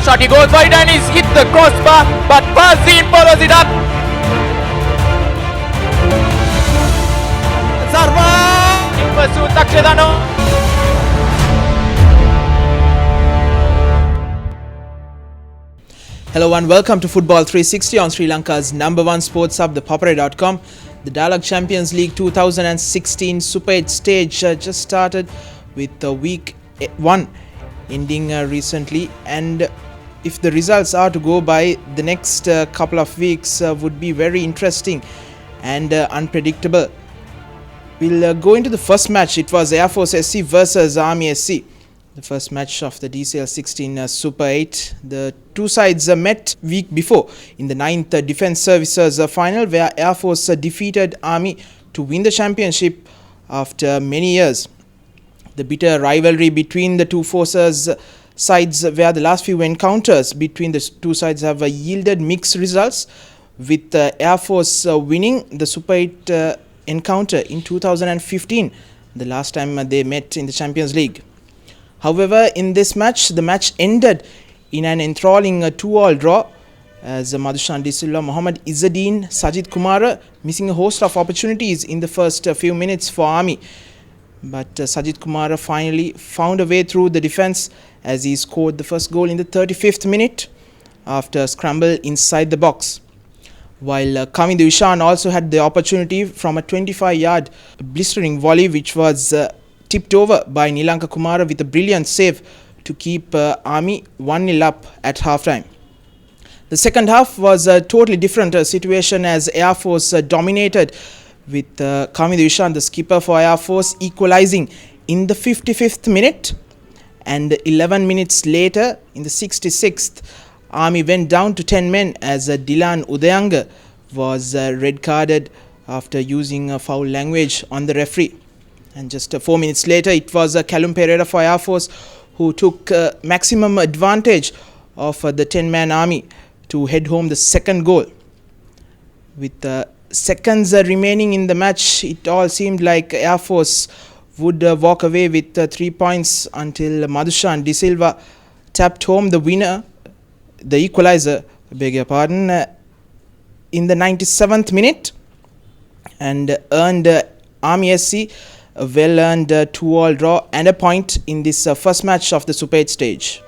shot, he goes wide and he's hit the crossbar, but Fazin follows it up. Sarva in pursuit, Takshidano. Hello and welcome to Football 360 on Sri Lanka's number one sports hub, ThePapare.com. The Dialog Champions League 2016 Super 8 stage just started with week 1 ending recently, and if the results are to go by, the next couple of weeks would be very interesting and unpredictable. We'll go into the first match. It was Air Force SC versus Army SC. The first match of the DCL 16 Super 8. The two sides met week before in the 9th Defence Services final, where Air Force defeated Army to win the championship after many years. The bitter rivalry between the two forces sides, where the last few encounters between the two sides have yielded mixed results, with Air Force winning the Super 8 encounter in 2015, the last time they met in the Champions League. However, in this match, the match ended in an enthralling 2-all draw, as Madhushan De Silva, Mohammad Izzadeen, Sajid Kumara missing a host of opportunities in the first few minutes for Army. But Sajid Kumara finally found a way through the defence as he scored the first goal in the 35th minute after a scramble inside the box. While Kamindu Ishan also had the opportunity from a 25-yard blistering volley, which was tipped over by Nilanka Kumara with a brilliant save to keep Army 1-0 up at halftime. The second half was a totally different situation, as Air Force dominated, with Kamindu Ishan, the skipper for Air Force, equalising in the 55th minute, and 11 minutes later in the 66th, Army went down to 10 men as Dilan Udayanga was red carded after using foul language on the referee. And just 4 minutes later, it was Callum Pereira for Air Force who took maximum advantage of the 10-man Army to head home the second goal. With seconds remaining in the match, it all seemed like Air Force would walk away with 3 points until Madhushan De Silva tapped home the winner, the equaliser, in the 97th minute, and earned Army SC a well-earned 2-all draw and a point in this first match of the Super 8 stage.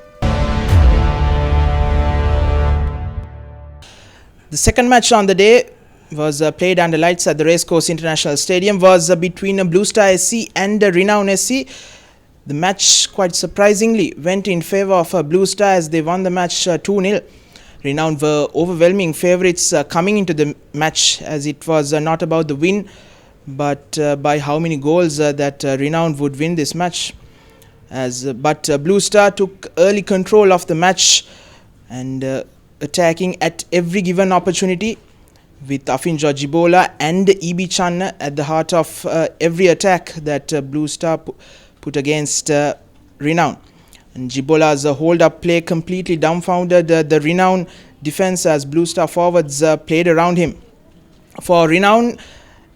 The second match on the day was played under lights at the Racecourse International Stadium, was between Blue Star SC and Renown SC. The match, quite surprisingly, went in favour of Blue Star as they won the match 2-0. Renown were overwhelming favourites coming into the match, as it was not about the win, but by how many goals that Renown would win this match. But Blue Star took early control of the match and attacking at every given opportunity, with Afinjo Jibola and E.B. Channa at the heart of every attack that Blue Star put against Renown. And Jibola's hold-up play completely dumbfounded the Renown defence, as Blue Star forwards played around him. For Renown,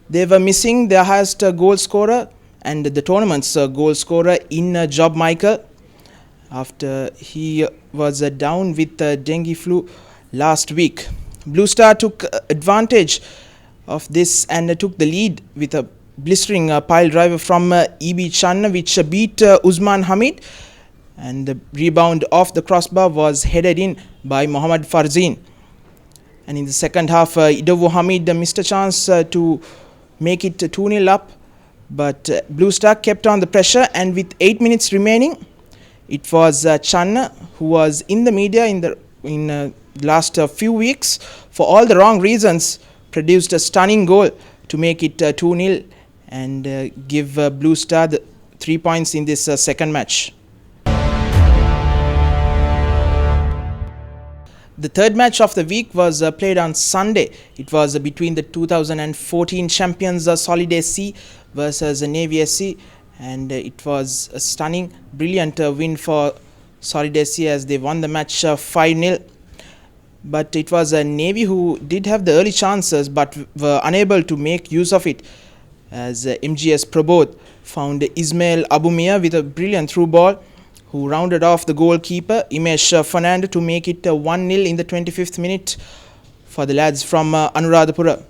they were missing their highest goal scorer and the tournament's goal scorer in Job Michael, after he was down with dengue flu last week. Blue Star took advantage of this and took the lead with a blistering pile driver from E.B. Channa, which beat Usman Hamid, and the rebound off the crossbar was headed in by Mohammad Farzin. And in the second half, Idovu Hamid missed a chance to make it 2-0 up, but Blue Star kept on the pressure, and with 8 minutes remaining, it was Channa who was in the media in the last few weeks for all the wrong reasons, produced a stunning goal to make it 2-0 and give Blue Star the 3 points in this second match. The third match of the week was played on Sunday. It was between the 2014 champions Solid SC versus Navy SC, and it was a stunning, brilliant win for Solid SC as they won the match 5-0. But it was Navy who did have the early chances but were unable to make use of it, as MGS Prabodh found Ismail Abumia with a brilliant through ball, who rounded off the goalkeeper Imesh Fernando to make it 1-0 in the 25th minute for the lads from Anuradhapura.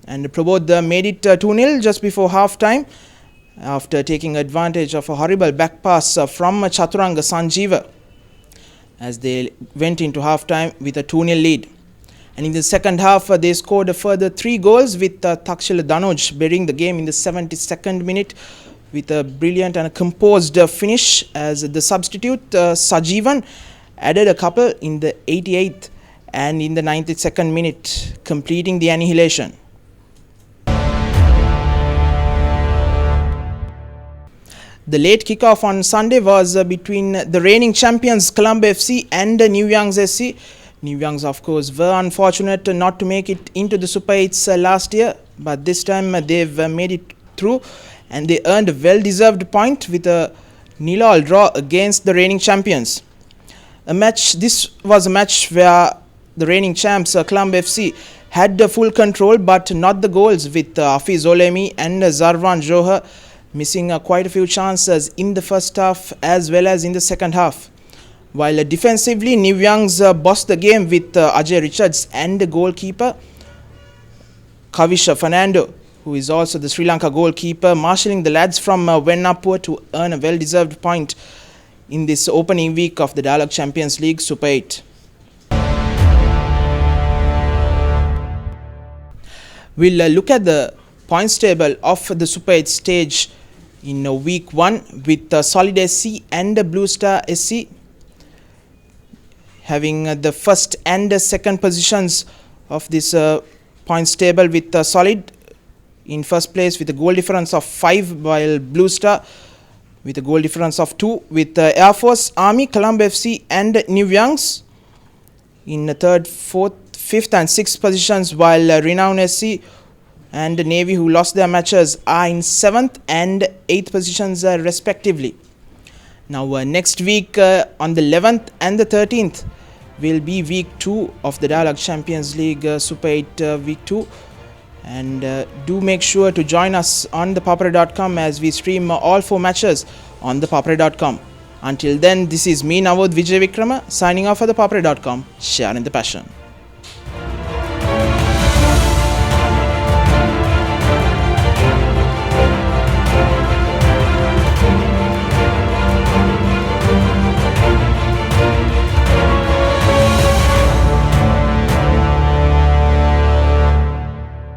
And Prabodh made it 2-0 just before half-time after taking advantage of a horrible back pass from Chaturanga Sanjeeva as they went into half-time with a 2-0 lead. And in the second half, they scored a further 3 goals with Takshila Danoj burying the game in the 72nd minute with a brilliant and a composed finish, as the substitute Sajeevan added a couple in the 88th and in the 92nd minute, completing the annihilation. The late kickoff on Sunday was between the reigning champions Colombo FC and New Youngs SC. New Youngs, of course, were unfortunate not to make it into the Super 8s last year, but this time they've made it through and they earned a well-deserved point with a 0-0 draw against the reigning champions. This was a match where the reigning champs Colombo FC had the full control but not the goals, with Hafiz Olemi and Zarwan Johar missing quite a few chances in the first half as well as in the second half. While defensively, New Youngs bossed the game with Ajay Richards and the goalkeeper Kavisha Fernando, who is also the Sri Lanka goalkeeper, marshalling the lads from Vennapur to earn a well-deserved point in this opening week of the Dialog Champions League Super 8. We'll look at the points table of the Super 8 stage in week 1 with Solid SC and Blue Star SC having the first and second positions of this points table, with Solid in first place with a goal difference of 5, while Blue Star with a goal difference of 2, with Air Force, Army, Colombo FC and New Youngs in the 3rd, 4th, 5th and 6th positions, while Renown SC and Navy, who lost their matches, are in 7th and 8th positions respectively. Now next week on the 11th and the 13th will be week 2 of the Dialog Champions League Super 8 week 2, and do make sure to join us on ThePapare.com as we stream all 4 matches on ThePapare.com. Until then, this is me, Navod Vijay Vikrama, signing off for ThePapare.com, sharing the passion.